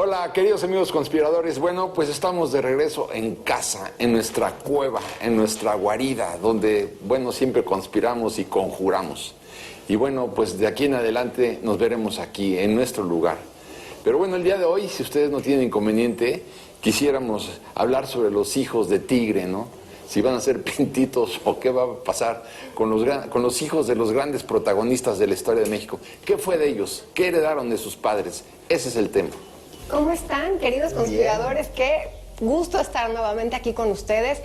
Hola, queridos amigos conspiradores. Bueno, pues estamos de regreso en casa, en nuestra cueva, en nuestra guarida, donde, bueno, siempre conspiramos y conjuramos. Y bueno, pues de aquí en adelante nos veremos aquí, en nuestro lugar. Pero bueno, el día de hoy, si ustedes no tienen inconveniente, quisiéramos hablar sobre los hijos de tigre, ¿no? Si van a ser pintitos o qué va a pasar con los hijos de los grandes protagonistas de la historia de México. ¿Qué fue de ellos? ¿Qué heredaron de sus padres? Ese es el tema. ¿Cómo están, queridos conspiradores? Qué gusto estar nuevamente aquí con ustedes.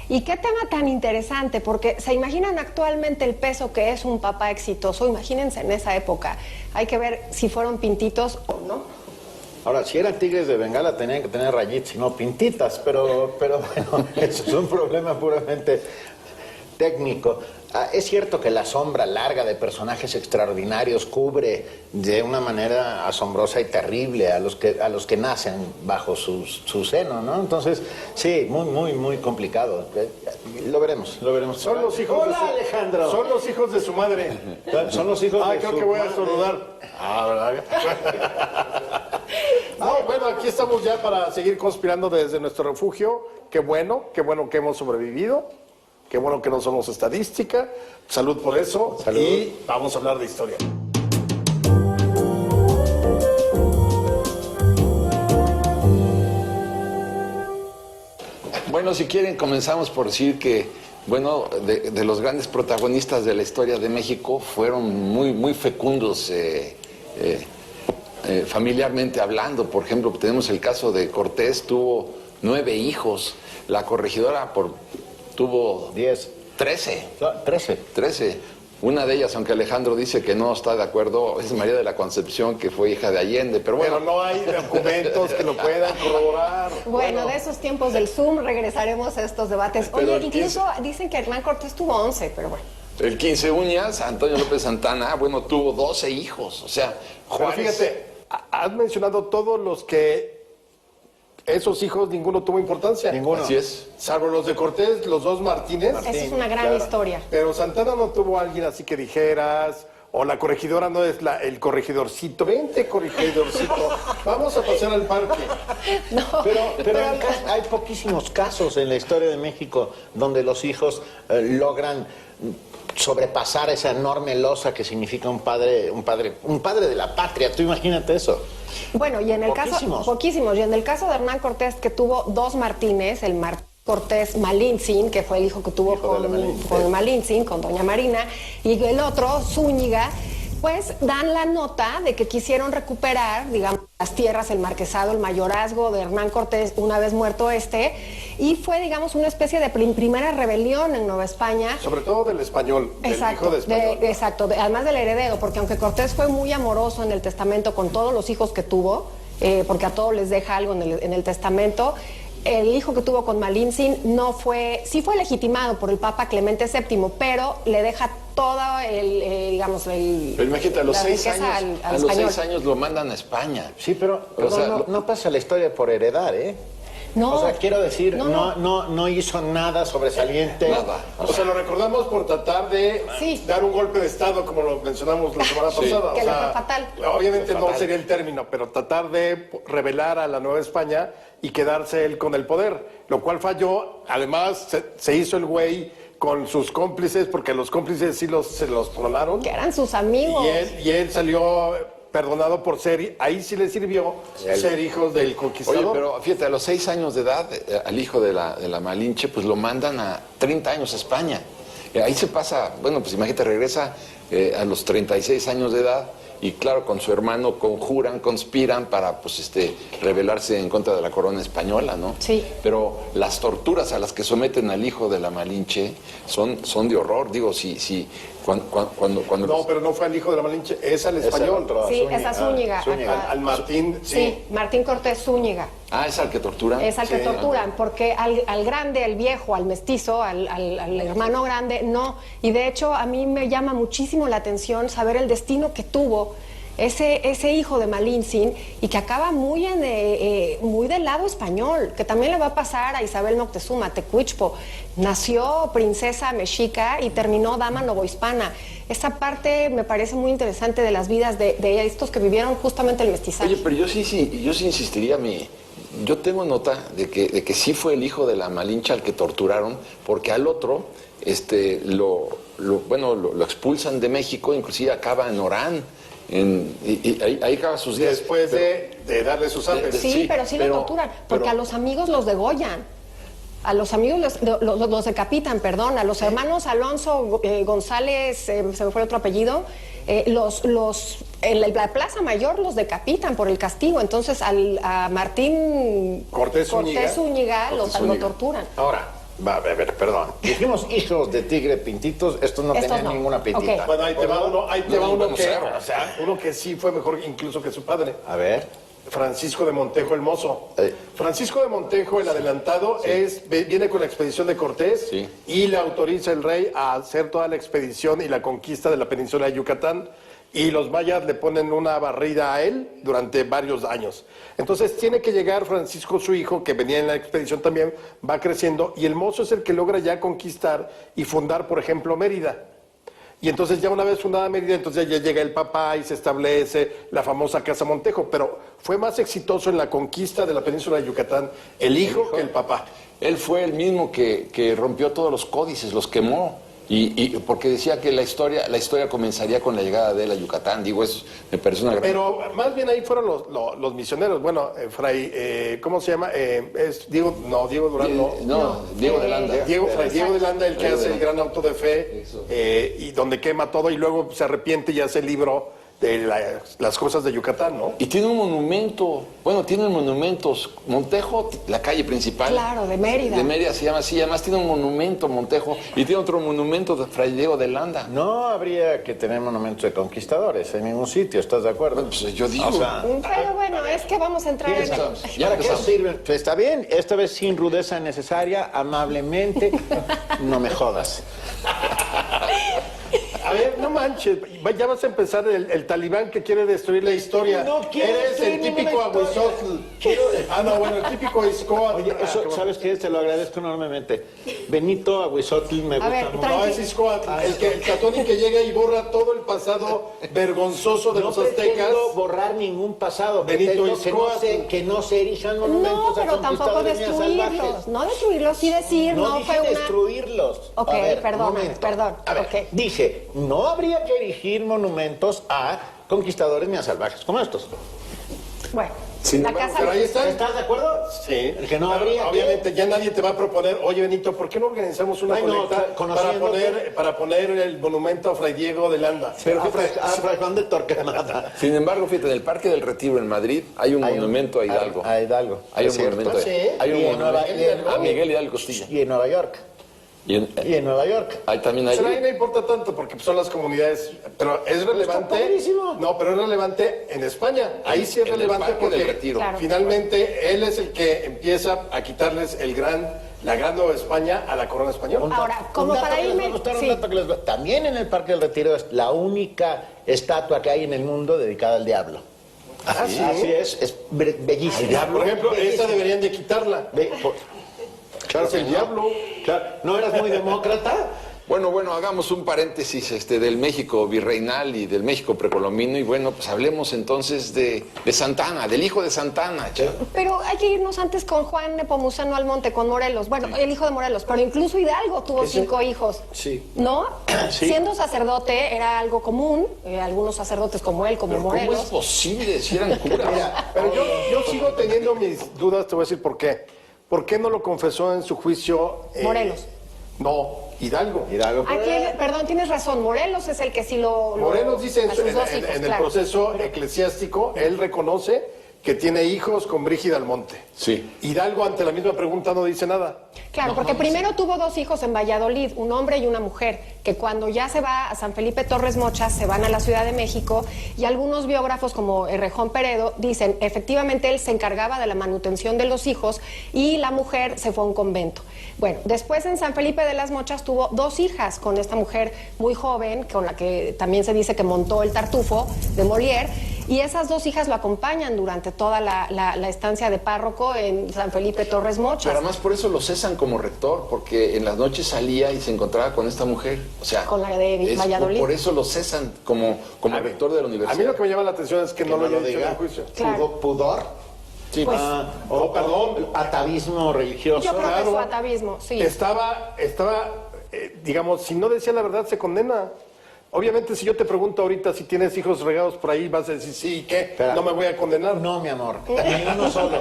Y qué tema tan interesante, porque se imaginan actualmente el peso que es un papá exitoso. Imagínense en esa época. Hay que ver si fueron pintitos o no. Ahora, si eran tigres de Bengala tenían que tener rayitas y no pintitas, pero bueno, eso es un problema puramente técnico. Es cierto que la sombra larga de personajes extraordinarios cubre de una manera asombrosa y terrible a los que nacen bajo su seno, ¿no? Entonces, sí, muy complicado. Lo veremos. Son los hijos Hola, Alejandro. Son los hijos de su madre. Son los hijos de creo su que voy a madre. estornudar. ¿Verdad? No, bueno, aquí estamos ya para seguir conspirando desde nuestro refugio. Qué bueno que hemos sobrevivido. Qué bueno que no somos estadística. Salud por eso. Salud. Y vamos a hablar de historia. Bueno, si quieren, comenzamos por decir que, bueno, de los grandes protagonistas de la historia de México fueron muy fecundos familiarmente hablando. Por ejemplo, tenemos el caso de Cortés, tuvo 9 hijos. La corregidora tuvo 10. 13. No, 13. 13. Una de ellas, aunque Alejandro dice que no está de acuerdo, es María de la Concepción, que fue hija de Allende. Pero bueno, Pero no hay documentos que lo puedan corroborar. Bueno, de esos tiempos del Zoom regresaremos a estos debates. Pero Oye, incluso dicen que Hernán Cortés tuvo 11, pero bueno. el 15 uñas, Antonio López Santana, bueno, tuvo 12 hijos. O sea, Pero Juárez. fíjate, has mencionado todos los que esos hijos ninguno tuvo importancia. Ninguno. Así es. Salvo los de Cortés, los dos Martínez. Esa es una gran historia. Pero Santana no tuvo a alguien así que dijeras, o la corregidora no es el corregidorcito. Vente, corregidorcito, vamos a pasar al parque. Pero hay poquísimos casos en la historia de México donde los hijos logran sobrepasar esa enorme losa que significa un padre de la patria. Tú imagínate eso. Bueno, y en el Poquísimos. poquísimos. Y en el caso de Hernán Cortés, que tuvo 2 Martínez, el Cortés Malintzin, que fue el hijo que tuvo con Malintzin, con doña Marina, y el otro, Zúñiga, pues dan la nota de que quisieron recuperar, digamos, las tierras, el marquesado, el mayorazgo de Hernán Cortés una vez muerto y fue, digamos, una especie de primera rebelión en Nueva España. Sobre todo del español, del hijo de español. Exacto, además del heredero, porque aunque Cortés fue muy amoroso en el testamento con todos los hijos que tuvo, porque a todos les deja algo en el testamento, el hijo que tuvo con Malintzin sí fue legitimado por el Papa Clemente VII, pero le deja todo Pero imagínate, a los 6 años lo mandan a España. Sí, pero O sea, no pasa la historia por heredar, ¿eh? No, o sea, quiero decir, no. no hizo nada sobresaliente. Nada. O sea, lo recordamos por tratar de dar un golpe de Estado, como lo mencionamos la semana pasada. Que O le sea, fue fatal. Obviamente Fue no fatal. sería el término, pero tratar de revelar a la Nueva España y quedarse él con el poder, lo cual falló. Además, se hizo el güey con sus cómplices, porque los cómplices sí se los trolaron. que eran sus amigos. Y él salió perdonado por ahí sí le sirvió ser hijos del conquistador. Oye, pero fíjate, a los 6 años de edad, al hijo de la Malinche, pues lo mandan a 30 años a España. Ahí se pasa, bueno, pues imagínate, regresa a los 36 años de edad y claro, con su hermano conspiran para, pues, rebelarse en contra de la corona española, ¿no? Sí. Pero las torturas a las que someten al hijo de la Malinche son de horror. Digo, cuando No, pero no fue al hijo de la Malinche, es al español. Sí, esa Zúñiga. Al Martín, Sí, Martín Cortés Zúñiga. Ah, ¿es al que torturan? Es al que torturan, porque al grande, al viejo, al mestizo, al hermano grande, no. Y de hecho, a mí me llama muchísimo la atención saber el destino que tuvo ese hijo de Malintzin, y que acaba muy del lado español, que también le va a pasar a Isabel Moctezuma, Tecuichpo. Nació princesa mexica y terminó dama novohispana. Esa parte me parece muy interesante de las vidas de estos que vivieron justamente el mestizaje. Oye, pero yo sí insistiría, yo tengo nota de que sí fue el hijo de la Malinche al que torturaron, porque al otro lo expulsan de México, inclusive acaba en Orán. Y ahí acaba sus días. Después de darle sus apes. Sí, pero sí lo torturan, porque a los amigos los degollan. A los amigos los decapitan, perdón. A los hermanos Alonso González, se me fue el otro apellido, en la Plaza Mayor los decapitan por el castigo. Entonces a Martín Cortés Zúñiga lo torturan. Ahora, a ver, perdón. Dijimos hijos de tigre pintitos, estos no tenían ninguna pintita. Okay. Bueno, ahí te va uno que sí fue mejor incluso que su padre. A ver. Francisco de Montejo el Mozo. Francisco de Montejo, el adelantado, viene con la expedición de Cortés y le autoriza el rey a hacer toda la expedición y la conquista de la península de Yucatán. Y los mayas le ponen una barrida a él durante varios años. Entonces tiene que llegar Francisco, su hijo, que venía en la expedición también, va creciendo, y el Mozo es el que logra ya conquistar y fundar, por ejemplo, Mérida. Y entonces ya una vez fundada Mérida, entonces ya llega el papá y se establece la famosa Casa Montejo, pero fue más exitoso en la conquista de la península de Yucatán el hijo que el papá. Él fue el mismo que rompió todos los códices, los quemó. Y porque decía que la historia comenzaría con la llegada de él a Yucatán. Digo, eso me parece una gran... Pero más bien ahí fueron los misioneros. Bueno, Fray, ¿cómo se llama? Diego Durán, Diego de Landa. Fray Diego de Landa, el que hace el gran auto de fe, y donde quema todo y luego se arrepiente y hace el libro de las cosas de Yucatán, ¿no? Y tiene un monumento, tienen monumentos. Montejo, la calle principal. Claro, de Mérida. De Mérida se llama así, además tiene un monumento Montejo y tiene otro monumento de Fray Diego de Landa. No habría que tener monumentos de conquistadores en ningún sitio, ¿estás de acuerdo? Bueno, pues yo digo. Pero bueno, es que vamos a entrar en... ¿Para qué sirven? Pues está bien, esta vez sin rudeza necesaria, amablemente, no me jodas. A ver, no manches, ya vas a empezar el talibán que quiere destruir la historia. No quiero Eres destruir el típico ninguna historia. Aguizotl. No, bueno, el típico Iscoatl. Oye, eso, ¿sabes qué? Te lo agradezco enormemente. Benito Aguizotl me gusta ver, mucho. No, es Iscoatl, el católico que llega y borra todo el pasado vergonzoso de los aztecas. No pretendo borrar ningún pasado. Benito Pretendo que no se erijan monumentos No, pero a tampoco conquistadores ni a salvajes. destruirlos. No destruirlos, sí decir, No no fue dije una... destruirlos. Ok, A ver, perdón. A ver, Ok. dije, no habría que erigir monumentos a conquistadores ni a salvajes como estos. Bueno, Sin la embargo, casa... Pero ahí está. ¿Estás de acuerdo? Sí. Que no Claro, habría obviamente ya nadie te va a proponer, oye Benito, ¿por qué no organizamos una Ay, no, colecta conociéndote. para poner el monumento a Fray Diego de Landa? Pero Fray Juan de Torquemada. Sin embargo, fíjate, en el Parque del Retiro en Madrid hay un monumento a Hidalgo. A Hidalgo. Hay ¿Es un cierto? monumento. Sí. Hay un Y en monumento Nueva- a Miguel Hidalgo Costilla. Y en Nueva York. Y En Nueva York. ahí también hay. Pero ahí no importa tanto porque son las comunidades, pero es relevante. padrísimo. No, pero es relevante en España. Ahí sí es En el relevante Parque porque del Retiro. Claro. finalmente él es el que empieza a quitarles la gran Nueva España a la corona española. Ahora, como Un dato para que les va a irme... gustar, un sí. dato que les va- También en el Parque del Retiro es la única estatua que hay en el mundo dedicada al diablo. ¿Sí? Así es bellísima. Por ejemplo, esa deberían de quitarla. Claro Es el diablo. Claro, ¿no eras muy demócrata? Bueno, hagamos un paréntesis del México virreinal y del México precolombino y bueno, pues hablemos entonces de Santana, del hijo de Santana. Pero hay que irnos antes con Juan Nepomuceno Almonte, con Morelos. Bueno, el hijo de Morelos, pero incluso Hidalgo tuvo 5 hijos. Sí. ¿No? Sí. Siendo sacerdote era algo común. Algunos sacerdotes como él, como Pero ¿cómo Morelos. es posible si eran curas? Pero yo sigo teniendo mis dudas, te voy a decir por qué. ¿Por qué no lo confesó en su juicio? Morelos. No, Hidalgo. Perdón, tienes razón. Morelos es el que sí lo Morelos dice a sus dos hijos, en el claro. proceso eclesiástico, él reconoce que tiene hijos con Brígida Almonte. Sí. Hidalgo, ante la misma pregunta, no dice nada. Claro, porque primero tuvo 2 hijos en Valladolid, un hombre y una mujer, que cuando ya se va a San Felipe Torres Mochas, se van a la Ciudad de México, y algunos biógrafos como Errejón Peredo dicen, efectivamente él se encargaba de la manutención de los hijos y la mujer se fue a un convento. Bueno, después en San Felipe de las Mochas tuvo 2 hijas con esta mujer muy joven, con la que también se dice que montó el Tartufo de Molière, y esas 2 hijas lo acompañan durante toda la estancia de párroco en San Felipe Torres Mochas. Pero además por eso lo cesan como rector, porque en las noches salía y se encontraba con esta mujer. O sea, con la de Valladolid. Por eso lo cesan como rector de la universidad. A mí lo que me llama la atención es que no lo diga en el juicio. Claro. ¿Pudor? Sí, Pues, perdón, atavismo religioso. yo creo que claro. su atavismo, sí. Estaba digamos, si no decía la verdad, se condena. Obviamente, si yo te pregunto ahorita si tienes hijos regados por ahí, vas a decir, sí, ¿qué? Espera. No me voy a condenar. No, mi amor, ni uno solo.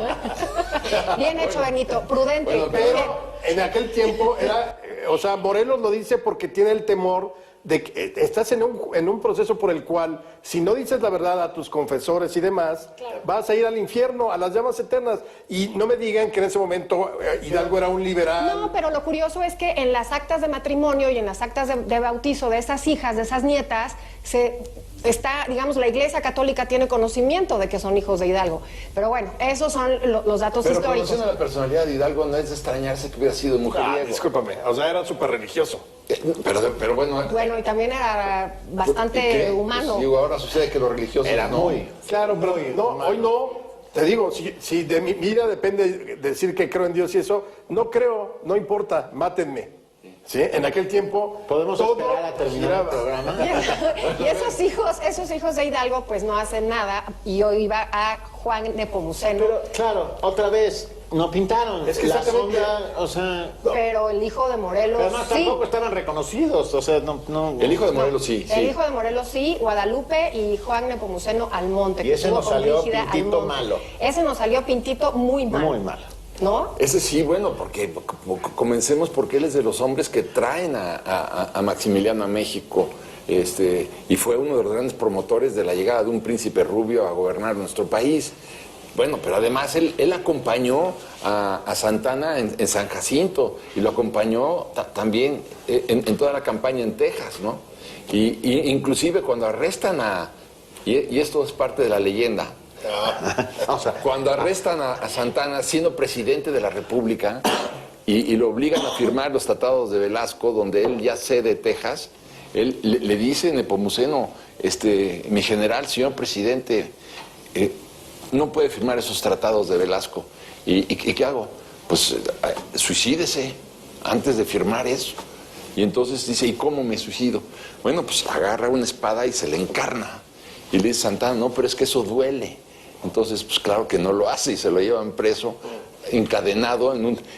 Bien hecho, Benito, prudente. Bueno, Pero en aquel tiempo era, o sea, Morelos lo dice porque tiene el temor de que estás en un proceso por el cual, si no dices la verdad a tus confesores y demás, vas a ir al infierno, a las llamas eternas. Y no me digan que en ese momento Hidalgo era un liberal. No, pero lo curioso es que en las actas de matrimonio y en las actas de bautizo de esas hijas, de esas nietas, digamos, la Iglesia Católica tiene conocimiento de que son hijos de Hidalgo. Pero bueno, esos son los datos pero históricos. conociendo la personalidad de Hidalgo, no es de extrañarse que hubiera sido mujeriego. Discúlpame, o sea, era súper religioso. Pero bueno. Bueno, y también era ¿y bastante qué? humano. Pues, digo, ahora sucede que los religiosos Era no. muy. Claro, pero no, hoy no. Te digo, si de mi vida depende decir que creo en Dios y eso, no creo, no importa, mátenme. ¿Sí? En aquel tiempo ¿Podemos todo esperar a terminar giraba. el programa? Y esos hijos de Hidalgo pues no hacen nada, y hoy iba a Juan Nepomuceno. Pero, claro, otra vez, no pintaron. Es que la exactamente. sombra, o sea... Pero el hijo de Morelos Además, sí. tampoco estaban reconocidos, o sea, no... El hijo de Morelos sí. El sí. hijo de Morelos sí, Guadalupe y Juan Nepomuceno Almonte. Y que ese estuvo nos con salió Brígida pintito Almonte. malo. Ese nos salió pintito muy malo. Muy malo. ¿No? Ese sí, bueno, porque comencemos porque él es de los hombres que traen a Maximiliano a México, y fue uno de los grandes promotores de la llegada de un príncipe rubio a gobernar nuestro país. Bueno, pero además él acompañó a Santana en San Jacinto y lo acompañó también en toda la campaña en Texas, ¿no? Y inclusive cuando arrestan y esto es parte de la leyenda, O sea, cuando arrestan a Santana siendo presidente de la República y lo obligan a firmar los tratados de Velasco, donde él ya cede Texas, él le dice Nepomuceno, mi general, señor presidente, no puede firmar esos tratados de Velasco. ¿Y qué hago? Pues suicídese antes de firmar eso. Y entonces dice, ¿y cómo me suicido? Bueno, pues agarra una espada y se le encarna. Y le dice Santana, no, pero es que eso duele. Entonces, pues claro que no lo hace y se lo llevan preso, encadenado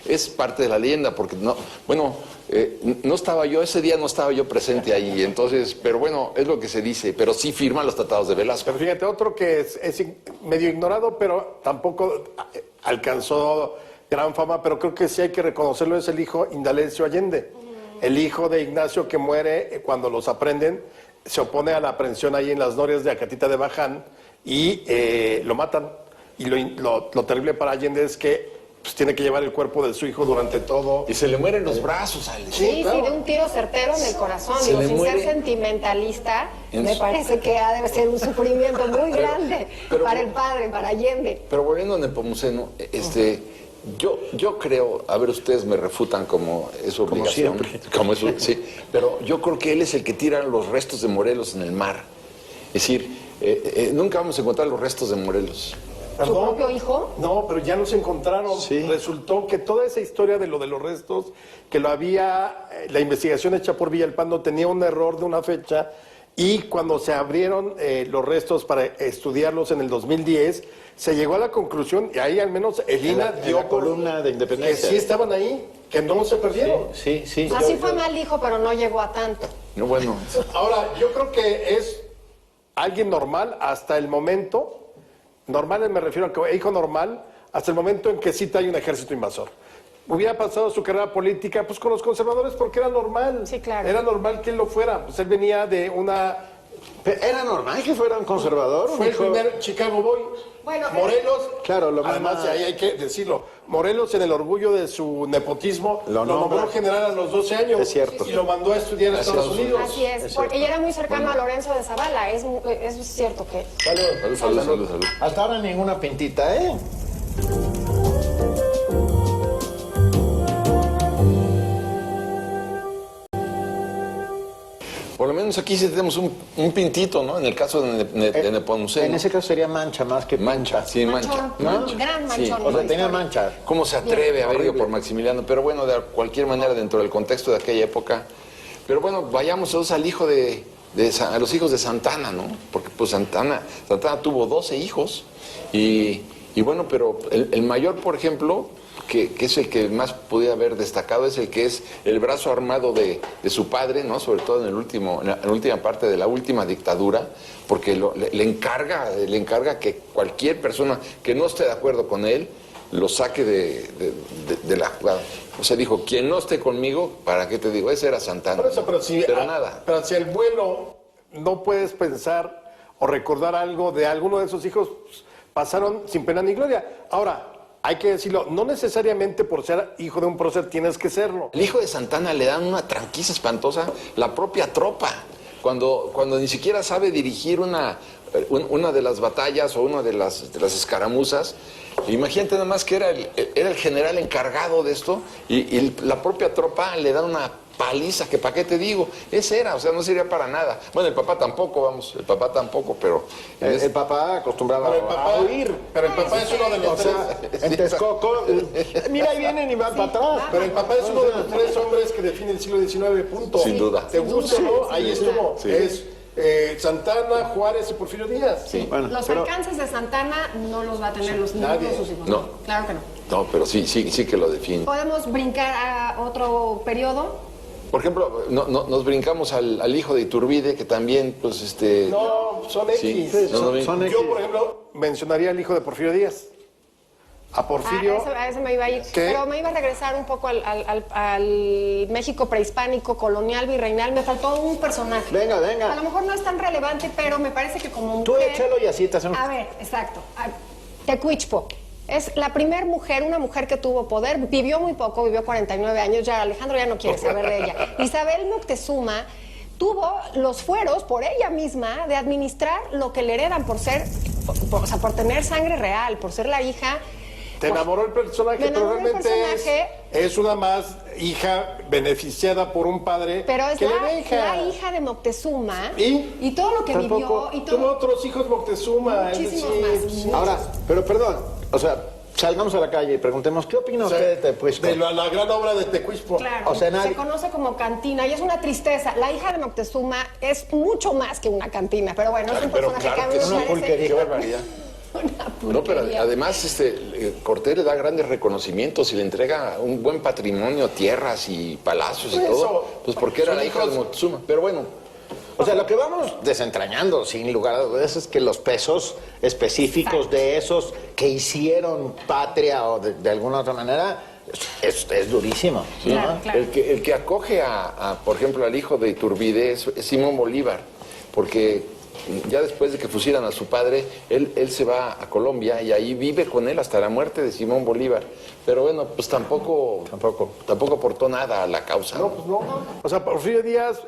es parte de la leyenda, porque no, bueno, no estaba yo, ese día no estaba yo presente ahí, entonces, pero bueno, es lo que se dice, pero sí firman los tratados de Velasco. Pero fíjate, otro que es medio ignorado, pero tampoco alcanzó gran fama, pero creo que sí hay que reconocerlo, es el hijo Indalecio Allende. El hijo de Ignacio que muere cuando los aprenden, se opone a la aprehensión ahí en las norias de Acatita de Baján y lo matan. Y lo terrible para Allende es que pues, tiene que llevar el cuerpo de su hijo durante todo. Y se le mueren los brazos, Alex. Sí, claro. sí, de un tiro certero en el corazón. Se Digo, le sin muere ser sentimentalista, en me su- parece que ha de ser un sufrimiento muy grande pero- para el padre, para Allende. Pero volviendo a Nepomuceno, yo creo, a ver, ustedes me refutan como es su obligación, como es sí, pero yo creo que él es el que tira los restos de Morelos en el mar. Es decir, nunca vamos a encontrar los restos de Morelos. ¿Su propio hijo? No, pero ya los encontraron. Sí. Resultó que toda esa historia de los restos, que lo había, la investigación hecha por Villalpando tenía un error de una fecha, y cuando se abrieron los restos para estudiarlos en el 2010, se llegó a la conclusión, y ahí al menos Elina en dio la por- columna de que Independencia. sí estaban ahí, que no se perdieron. Sí, sí. Así fue mal hijo, pero no llegó a tanto. No, bueno, Ahora, yo creo que es alguien normal hasta el momento, normal me refiero a que hijo normal, hasta el momento en que sí hay un ejército invasor. Hubiera pasado su carrera política pues con los conservadores porque era normal. Sí, claro. Era normal que él lo fuera. Pues él venía de una ¿Era normal que fuera un conservador? Fue el primer Chicago Boy. Bueno, Morelos, claro, lo además manda- ahí hay que decirlo, Morelos en el orgullo de su nepotismo Lo lo nombró nombra. general a los 12 años. Es cierto. Y lo mandó a estudiar a Estados Unidos. Así es, porque ella era muy cercano a Lorenzo de Zavala, es cierto que... Salud. Hasta ahora ninguna pintita, ¿eh? Por lo menos aquí sí tenemos un pintito, ¿no? En el caso de Nepomuceno. En ese caso sería mancha más que Mancha, sí, mancha. Manchón, un gran Sí. manchón. O sea, ¿no? tenía Histórico. mancha. ¿Cómo se atreve a haber ido por Maximiliano? Pero bueno, de cualquier manera, dentro del contexto de aquella época. Pero bueno, vayamos todos al hijo a los hijos de Santana, ¿no? Porque pues Santana tuvo 12 hijos. Y bueno, pero el mayor, por ejemplo, que es el que más podía haber destacado, es el que es el brazo armado de su padre, ¿no? Sobre todo en la última parte de la última dictadura, porque le encarga que cualquier persona que no esté de acuerdo con él lo saque de la jugada. O sea, dijo, quien no esté conmigo, ¿para qué te digo? Ese era Santana. Por eso, pero nada. Pero si el vuelo no puedes pensar o recordar algo de alguno de esos hijos, pues, pasaron sin pena ni gloria. Ahora, hay que decirlo, no necesariamente por ser hijo de un prócer tienes que serlo. El hijo de Santana le dan una tranquiza espantosa, la propia tropa, cuando ni siquiera sabe dirigir una de las batallas o una de las escaramuzas. Imagínate nada más que era el general encargado de esto y la propia tropa le da una paliza, que para qué te digo, ese era, o sea, no sería para nada. Bueno, el papá tampoco, pero... El papá acostumbraba Pero el papá, a huir. pero el papá es uno de los O sea, en Texcoco, mira, ahí vienen y van para atrás. Pero el papá es uno de los tres hombres que define el siglo XIX, punto. Sin duda. ¿Te gusta o no? Ahí estuvo. Sí. Es Santana, Juárez y Porfirio Díaz. Sí. Bueno, Los pero- alcances de Santana no los va a tener nadie. ninguno de sus hijos. No. Claro que no. No, pero sí que lo define. ¿Podemos brincar a otro periodo? Por ejemplo, nos brincamos al hijo de Iturbide, que también, pues, No, son Sí, X. son X. Yo, por ejemplo, mencionaría al hijo de Porfirio Díaz. A Porfirio. A ese me iba a ir. ¿Qué? Pero me iba a regresar un poco al México prehispánico, colonial, virreinal. Me faltó un personaje. Venga, A venga. lo mejor no es tan relevante, pero me parece que como Tú mujer... échalo y así te hacemos... A ver, exacto. Tecuichpo. Es la primer mujer, una mujer que tuvo poder, vivió muy poco, vivió 49 años, ya Alejandro ya no quiere saber de ella. Isabel Moctezuma tuvo los fueros por ella misma de administrar lo que le heredan por ser, o sea, por tener sangre real, por ser la hija. Te enamoró el personaje, Me pero enamoró el realmente personaje. es una más hija beneficiada por un padre Pero es que le deja. la hija de Moctezuma ¿Y? todo lo que Tampoco. vivió y Tuvo todo. otros hijos Moctezuma. es Muchísimos decir, más. Ahora, pero perdón, o sea, salgamos a la calle y preguntemos, ¿qué opina o sea, usted de Tecuichpo? de la gran obra de Tecuichpo. Claro, O sea, nadie- se conoce como cantina y es una tristeza. La hija de Moctezuma es mucho más que una cantina, pero bueno, es un Pero personaje claro que a que mí es me una parece pulquería. Qué barbaridad. una No, pero pulquería. además Cortés le da grandes reconocimientos y le entrega un buen patrimonio, tierras y palacios y Por todo, eso, pues porque era son la hija de hijos- Moctezuma. Pero bueno, O sea, lo que vamos desentrañando, sin lugar a dudas, es que los pesos específicos de esos que hicieron patria o de alguna otra manera es durísimo. ¿no? Claro, claro. el que acoge por ejemplo, al hijo de Iturbide es Simón Bolívar, porque ya después de que fusilan a su padre, él se va a Colombia y ahí vive con él hasta la muerte de Simón Bolívar. Pero bueno, pues tampoco aportó nada a la causa. No, pues no. O sea, Porfirio Díaz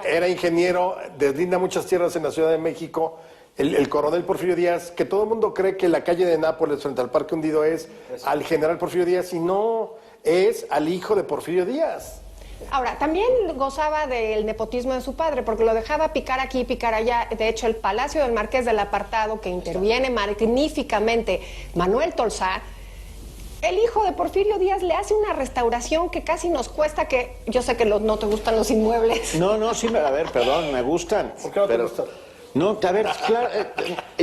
era ingeniero, deslinda muchas tierras en la Ciudad de México. El coronel Porfirio Díaz, que todo el mundo cree que la calle de Nápoles frente al Parque Hundido es al general Porfirio Díaz, y no, es al hijo de Porfirio Díaz. Ahora, también gozaba del nepotismo de su padre, porque lo dejaba picar aquí, picar allá. De hecho, el Palacio del Marqués del Apartado, que interviene magníficamente Manuel Tolsá, el hijo de Porfirio Díaz le hace una restauración que casi nos cuesta, que yo sé que no te gustan los inmuebles. No, sí, a ver, perdón, me gustan. ¿Por qué no te pero- gustan? No, a ver, claro,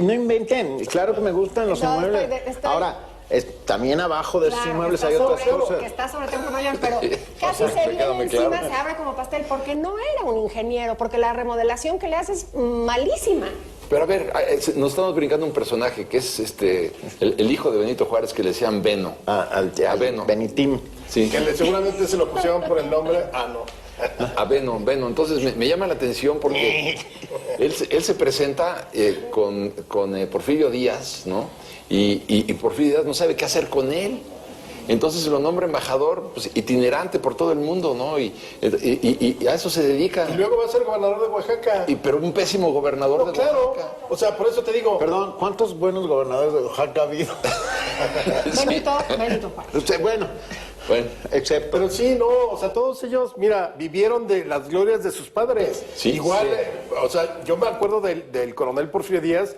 no inventen, claro que me gustan los No, inmuebles. estoy- Ahora, también abajo de esos Claro, inmuebles que hay está otras sobre- cosas. Que está sobre Templo Mayor, pero casi sea, se viene quédame encima, claro. se abre como pastel, porque no era un ingeniero, porque la remodelación que le hace es malísima. Pero a ver, nos estamos brincando un personaje que es el hijo de Benito Juárez, que le decían Beno. Al Beno. Benitín. Sí. Que seguramente se lo pusieron por el nombre. Ah, no. a Beno. Entonces me llama la atención porque él se presenta con Porfirio Díaz, ¿no? Y Porfirio Díaz no sabe qué hacer con él. Entonces lo nombra embajador, pues, itinerante por todo el mundo, ¿no? Y a eso se dedica. Y luego va a ser gobernador de Oaxaca. Pero un pésimo gobernador de claro. Oaxaca. O sea, por eso te digo. Perdón, ¿cuántos buenos gobernadores de Oaxaca ha habido? Benito Juárez. Bueno, excepto. Pero sí, no, o sea, todos ellos, mira, vivieron de las glorias de sus padres. Sí, igual, sí. O sea, yo me acuerdo del coronel Porfirio Díaz,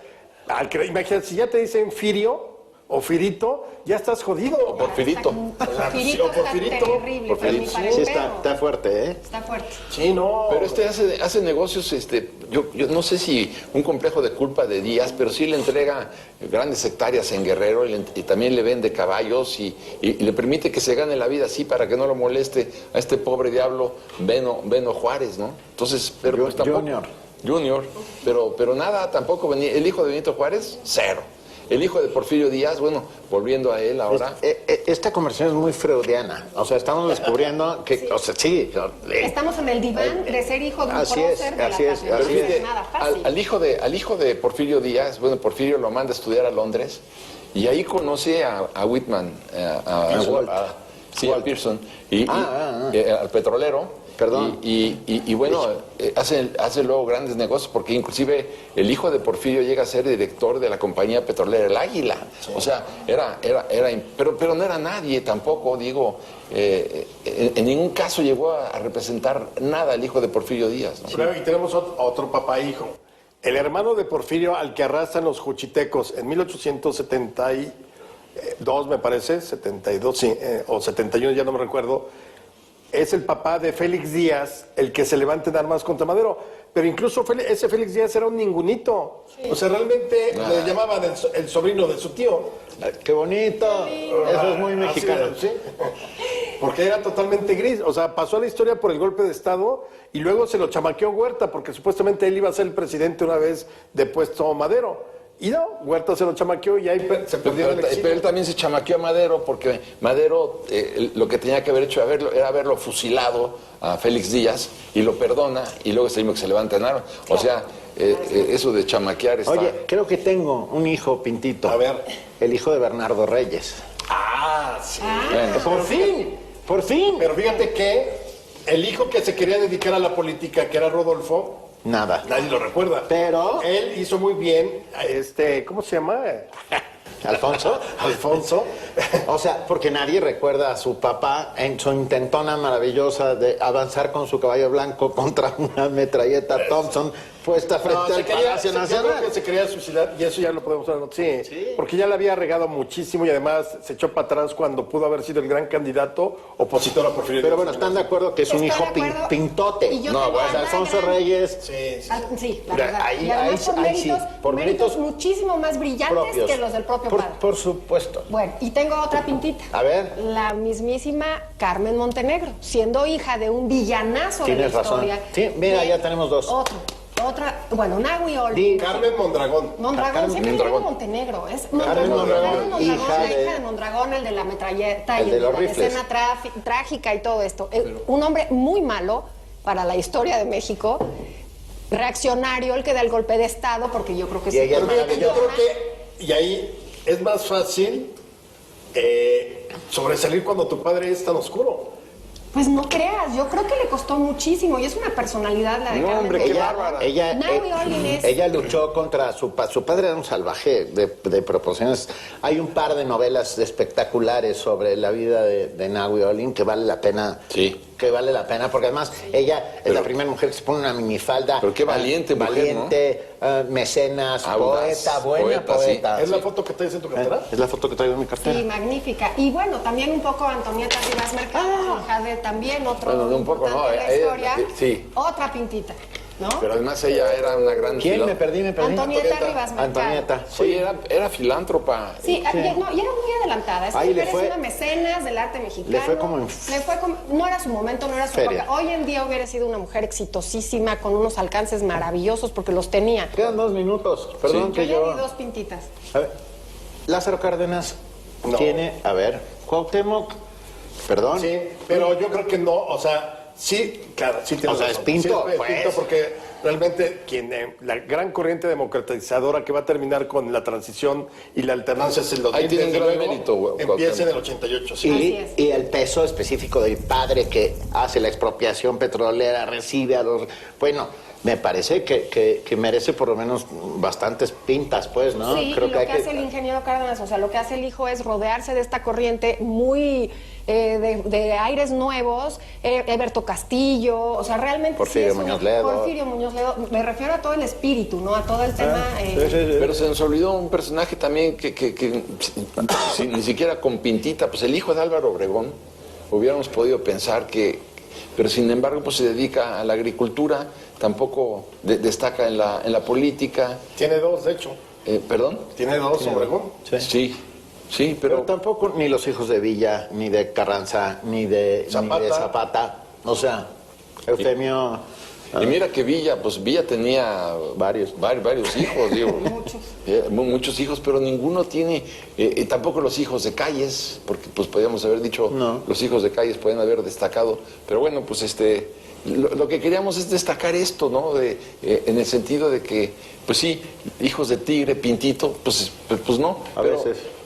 imagínate, si ya te dicen Firio o Firito, ya estás jodido. O Porfirito. Porfirito o Porfirito. está terrible. Porfirito. para mi Sí, parecer. está fuerte, ¿eh? Está fuerte. Sí, no. Pero hace negocios, yo no sé si un complejo de culpa de Díaz, pero sí le entrega grandes hectáreas en Guerrero y también le vende caballos y le permite que se gane la vida así para que no lo moleste a este pobre diablo Beno Juárez, ¿no? Entonces, pero pues tampoco. Junior. Pero nada, tampoco venía. El hijo de Benito Juárez, cero. El hijo de Porfirio Díaz, bueno, volviendo a él ahora. Esta conversación es muy freudiana. O sea, estamos descubriendo que, o sea, sí. Estamos en el diván de ser hijo de un Así es, prócer de la así es, patria. así No es. es nada fácil. Al hijo de Porfirio Díaz, bueno, Porfirio lo manda a estudiar a Londres y ahí conoce a Whitman, a Pearson, al petrolero. Perdón. Y bueno, hace luego grandes negocios porque inclusive el hijo de Porfirio llega a ser director de la compañía petrolera El Águila. Sí. O sea, pero no era nadie tampoco, digo, en ningún caso llegó a representar nada el hijo de Porfirio Díaz, ¿no? Pero, y tenemos otro papá hijo. El hermano de Porfirio al que arrastran los juchitecos en 1872, me parece, 72, sí, o 71, ya no me recuerdo. Es el papá de Félix Díaz, el que se levanta en armas contra Madero. Pero incluso ese Félix Díaz era un ningunito. Sí. O sea, realmente le llamaban el sobrino de su tío. ¡Qué bonito! Eso es muy mexicano. Sí. Porque era totalmente gris. O sea, pasó a la historia por el golpe de Estado y luego se lo chamaqueó Huerta, porque supuestamente él iba a ser el presidente una vez depuesto Madero. Y no, Huerta se lo chamaqueó y ahí se perdió el exilio. Pero él también se chamaqueó a Madero porque Madero lo que tenía que haber hecho era haberlo fusilado a Félix Díaz y lo perdona y luego es el mismo que se levanta en armas. O sea, eso de chamaquear está... Oye, creo que tengo un hijo, Pintito. A ver. El hijo de Bernardo Reyes. Ah, sí. Bueno. Por fin. Pero fíjate que el hijo que se quería dedicar a la política, que era Rodolfo... Nada. Nadie lo recuerda. Pero... Él hizo muy bien, ¿cómo se llama? ¿Alfonso? Alfonso. O sea, porque nadie recuerda a su papá en su intentona maravillosa de avanzar con su caballo blanco contra una metralleta Thompson puesta frente al Palacio Nacional. Yo creo que se quería suicidar y eso ya lo podemos hablar. Sí, porque ya le había regado muchísimo y además se echó para atrás cuando pudo haber sido el gran candidato opositor a Porfirio. Pero bueno, ¿están de acuerdo que es un hijo pintote? No, bueno, Alfonso Reyes. Sí, la verdad. Ahí, y además por méritos méritos muchísimo más brillantes propios. que los del propio padre. Por supuesto. Bueno, y tengo otra pintita. A ver. La mismísima Carmen Montenegro, siendo hija de un villanazo de la Tienes razón. historia. Sí, mira, ya tenemos dos. Bueno, Nahui Olin. Carmen Mondragón. Mondragón, siempre digo Montenegro. Es Mondragón, hija la hija de Mondragón, el de la metralleta y de la rifles. escena trágica y todo esto. Un hombre muy malo para la historia de México. Reaccionario, el que da el golpe de Estado, porque yo creo que Y ella es Yo creo maravillosa. que, y ahí es más fácil sobresalir cuando tu padre es tan oscuro. Pues no creas, yo creo que le costó muchísimo y es una personalidad la de No, Carmen hombre, qué Mondragón. bárbara. Nahui Olin es... Ella luchó contra su padre era un salvaje de proporciones. Hay un par de novelas espectaculares sobre la vida de Nahui Olin que vale la pena. Sí. Que vale la pena, porque además ella es la primera mujer que se pone una minifalda. Pero qué valiente mujer, valiente, mecenas, Audaz, buena poeta. ¿Es la foto que traes en tu cartera? Es la foto que traigo en mi cartera. Sí, magnífica. Y bueno, también un poco Antonieta Rivas Mercado, hija de también otro Bueno, un poco, importante no, de la historia. sí. Otra pintita, ¿no? Pero además ella era una gran... ¿Quién? Me perdí. Antonieta Rivas Mercado. Antonieta. Sí. Oye, era filántropa. Sí, y era muy adelantada. Esta Ahí le mujer fue- es una mecenas del arte mexicano. le fue como en- no era su momento, no era su Feria. época. Hoy en día hubiera sido una mujer exitosísima, con unos alcances maravillosos, porque los tenía. Quedan 2 minutos. Perdón Sí. que Yo le yo... di 2 pintitas. A ver, Lázaro Cárdenas No. tiene... A ver, Cuauhtémoc... Perdón. Sí, pero yo creo que no, o sea, Sí, claro, sí tienes O sea, razón. es Pinto, Sí, es pues. Pinto porque realmente la gran corriente democratizadora que va a terminar con la transición y la alternancia es el 2000. Ahí tiene un desde gran luego, mérito, güey, empieza en el 88, sí. Así es. Y el peso específico del padre que hace la expropiación petrolera, recibe a los... Bueno, me parece que merece por lo menos bastantes pintas, pues, ¿no? Sí, y lo que hace el ingeniero Cárdenas, o sea, lo que hace el hijo es rodearse de esta corriente muy de aires nuevos, Eberto Castillo, o sea, realmente Porfirio sí es Muñoz Ledo. Porfirio Muñoz Ledo, me refiero a todo el espíritu, ¿no? A todo el tema... Pero se nos olvidó un personaje también que ni siquiera con pintita, pues el hijo de Álvaro Obregón, hubiéramos podido pensar que, pero sin embargo pues se dedica a la agricultura, tampoco destaca en la política. Tiene dos, de hecho. ¿Perdón? Tiene dos, Obregón. Sí, Pero pero tampoco ni los hijos de Villa, ni de Carranza, ni de Zapata. O sea, Eufemio... y mira que Villa tenía varios hijos, digo. Muchos hijos, pero ninguno tiene, tampoco los hijos de Calles, porque pues podríamos haber dicho, No. los hijos de Calles pueden haber destacado, pero bueno, pues lo que queríamos es destacar esto, ¿no? En el sentido de que, pues sí, hijos de Tigre, Pintito, pues no.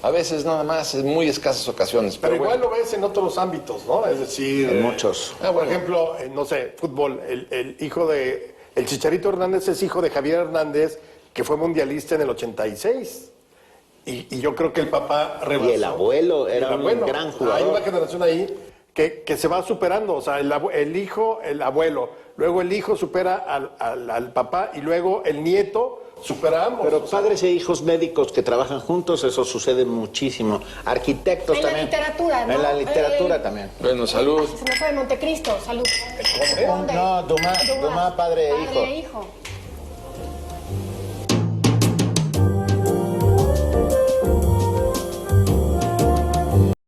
A veces nada más, en muy escasas ocasiones. Pero igual bueno. lo ves en otros ámbitos, ¿no? Es decir... En muchos. Por ejemplo, no sé, fútbol, el hijo de... El Chicharito Hernández es hijo de Javier Hernández, que fue mundialista en el 86. Y yo creo que el papá rebasó. Y el abuelo era un gran jugador. Hay una generación ahí que se va superando. O sea, el hijo, el abuelo. Luego el hijo supera al papá y luego el nieto supera a ambos. Pero padres e hijos médicos que trabajan juntos, eso sucede muchísimo. Arquitectos En la también. literatura, ¿no? En la literatura también. Bueno, salud. Se me fue de Montecristo, salud. ¿El conde? Conde. No, Dumas, padre e hijo. Padre e hijo.